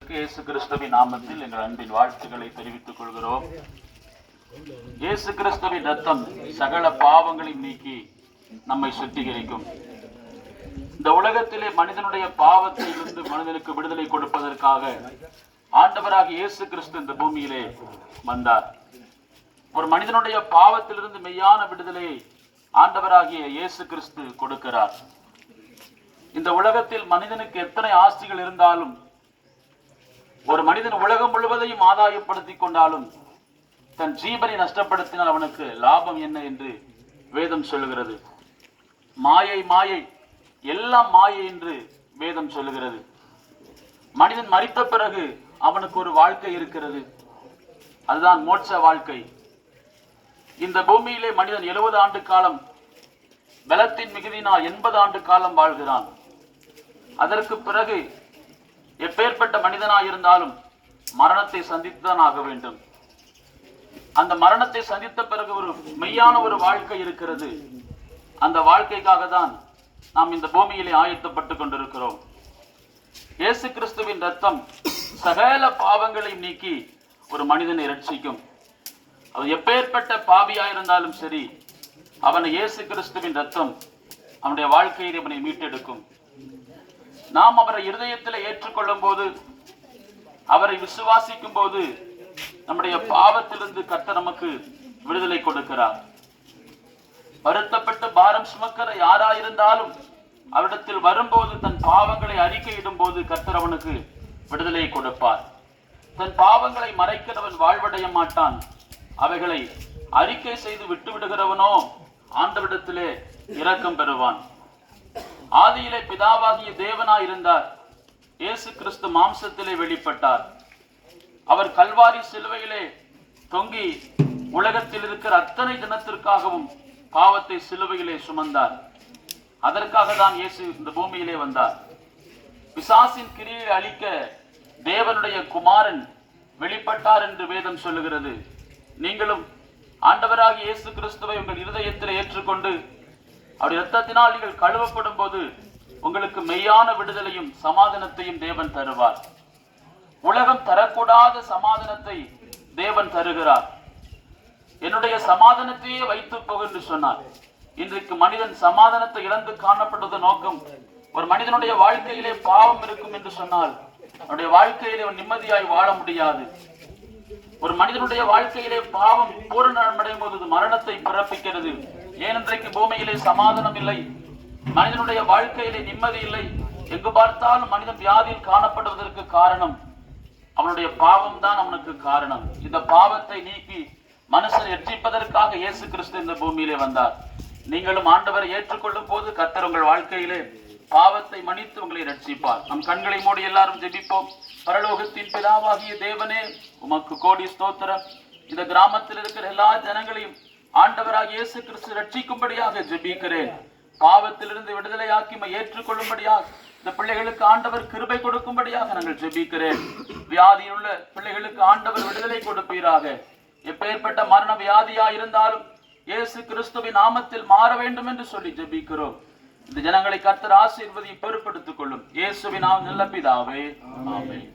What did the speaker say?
அனைவருக்கு இயேசு கிறிஸ்துவின் நாமத்தில் எங்கள் அன்பின் வாழ்த்துக்களை தெரிவித்துக் கொள்கிறோம். இயேசு கிறிஸ்துவின் ரத்தம் சகல பாவங்களையும் நீக்கி நம்மை சுத்திகரிக்கும். இந்த உலகத்திலே மனிதனுடைய பாவத்திலிருந்து மனிதனுக்கு விடுதலை கொடுப்பதற்காக ஆண்டவராக இயேசு கிறிஸ்து இந்த பூமியிலே வந்தார். ஒரு மனிதனுடைய பாவத்திலிருந்து மெய்யான விடுதலையை ஆண்டவராகிய இயேசு கிறிஸ்து கொடுக்கிறார். இந்த உலகத்தில் மனிதனுக்கு எத்தனை ஆஸ்திகள் இருந்தாலும், ஒரு மனிதன் உலகம் முழுவதையும் ஆதாயப்படுத்திக் கொண்டாலும் தன் ஜீவனை நஷ்டப்படுத்தினால் அவனுக்கு லாபம் என்ன என்று வேதம் சொல்லுகிறது. மாயை மாயை, எல்லாம் மாயை என்று வேதம் சொல்லுகிறது. மனிதன் மரித்த பிறகு அவனுக்கு ஒரு வாழ்க்கை இருக்கிறது, அதுதான் மோட்ச வாழ்க்கை. இந்த பூமியிலே மனிதன் 70 ஆண்டு காலம் பலத்தின் மிகுதினால் 80 ஆண்டு காலம் வாழ்கிறான். அதற்கு பிறகு எப்பேற்பட்ட மனிதனாயிருந்தாலும் மரணத்தை சந்தித்துதான் ஆக வேண்டும். அந்த மரணத்தை சந்தித்த பிறகு ஒரு மெய்யான ஒரு வாழ்க்கை இருக்கிறது. அந்த வாழ்க்கைக்காக தான் நாம் இந்த பூமியிலே ஆயத்தப்பட்டுக் கொண்டிருக்கிறோம். இயேசு கிறிஸ்துவின் ரத்தம் சகல பாவங்களையும் நீக்கி ஒரு மனிதனை ரட்சிக்கும். அவன் எப்பேற்பட்ட பாவியாயிருந்தாலும் சரி, அவனை இயேசு கிறிஸ்துவின் ரத்தம் அவனுடைய வாழ்க்கையில் அவனை மீட்டெடுக்கும். நாம் அவரை இருதயத்தில் ஏற்றுக்கொள்ளும் போது, அவரை விசுவாசிக்கும் போது நம்முடைய பாவத்திலிருந்து கர்த்தர் நமக்கு விடுதலை கொடுக்கிறார். வருத்தப்பட்டு பாரம் சுமக்கிற யாராயிருந்தாலும் அவரிடத்தில் வரும்போது தன் பாவங்களை அறிக்கையிடும் போது கர்த்தர் அவனுக்கு விடுதலை கொடுப்பார். தன் பாவங்களை மறைக்கிறவன் வாழ்வடைய மாட்டான். அவைகளை அறிக்கை செய்து விட்டு விடுகிறவனோ ஆண்டவரிடத்திலே இரக்கம் பெறுவான். ஆதியிலே பிதாவாகிய தேவனாய் இருந்தார். இயேசு கிறிஸ்து மாம்சத்திலே வெளிப்பட்டார். அவர் கல்வாரி சிலுவையிலே தொங்கி உலகத்தில் இருக்கிற அத்தனை தினத்திற்காகவும் பாவத்தை சிலுவையிலே சுமந்தார். அதற்காக தான் இயேசு இந்த பூமியிலே வந்தார். பிசாசின் கிரியை அழிக்க தேவனுடைய குமாரன் வெளிப்பட்டார் என்று வேதம் சொல்லுகிறது. நீங்களும் ஆண்டவராகிய இயேசு கிறிஸ்துவை உங்கள் இருதயத்தில் ஏற்றுக்கொண்டு அவருடைய இரத்தத்தினால் நீங்கள் கழுவப்படும் போது உங்களுக்கு மெய்யான விடுதலையும் சமாதானத்தையும் தேவன் தருவார். உலகம் தரக்கூடாத சமாதானத்தை தேவன் தருகிறார். என்னுடைய சமாதானத்தையே வைத்து போக என்று சொன்னார். இன்றைக்கு மனிதன் சமாதானத்தை இழந்து காணப்பட்டது நோக்கம். ஒரு மனிதனுடைய வாழ்க்கையிலே பாவம் இருக்கும் என்று சொன்னால் அவனுடைய வாழ்க்கையிலே அவன் நிம்மதியாய் வாழ முடியாது. ஒரு மனிதனுடைய வாழ்க்கையிலே பாவம் பூரணமடையும் போது மரணத்தை பிறப்பிக்கிறது. ஏனென்றைக்கு பூமியிலே சமாதானம் இல்லை, மனிதனுடைய வாழ்க்கையிலே நிம்மதி இல்லை. எங்கு பார்த்தாலும் மனிதன் வியாதியில் காணப்படுவதற்கு காரணம் அவனுடைய பாவம் தான் அவனுக்கு காரணம். இந்த பாவத்தை நீக்கி மனுஷனை ரட்சிப்பதற்காக இயேசு கிறிஸ்து இந்த பூமியிலே வந்தார். நீங்களும் ஆண்டவரை ஏற்றுக்கொள்ளும் போது கர்த்தர் உங்கள் வாழ்க்கையிலே பாவத்தை மன்னித்து உங்களை ரட்சிப்பார். நம் கண்களை மூடி எல்லாரும் ஜெபிப்போம். பரலோகத்தின் பிதாவாகிய தேவனே, உமக்கு கோடி ஸ்தோத்திரம். இந்த கிராமத்தில் இருக்கிற எல்லா ஜனங்களையும் ஆண்டவராகிய இயேசு கிறிஸ்து ரட்சிக்கும்படியாக ஜெபிக்கிறேன். பாவத்திலிருந்து விடுதலையாக்கி ஏற்றுக்கொள்ளும்படியாக இந்த பிள்ளைகளுக்கு ஆண்டவர் கிருபை கொடுக்கும்படியாக நாங்கள் ஜெபிக்கிறேன். வியாதியுள்ள பிள்ளைகளுக்கு ஆண்டவர் விடுதலை கொடுப்பீராக. எப்பேற்பட்ட மரண வியாதியா இருந்தாலும் இயேசு கிறிஸ்துவின் நாமத்தில் மாற வேண்டும் என்று சொல்லி ஜெபிக்கிறோம். இந்த ஜனங்களை கர்த்தர் ஆசீர்வதியை பொறுப்படுத்திக் கொள்ளும். இயேசுவின் நாமத்தில் நல்ல பிதாவே, ஆமென்.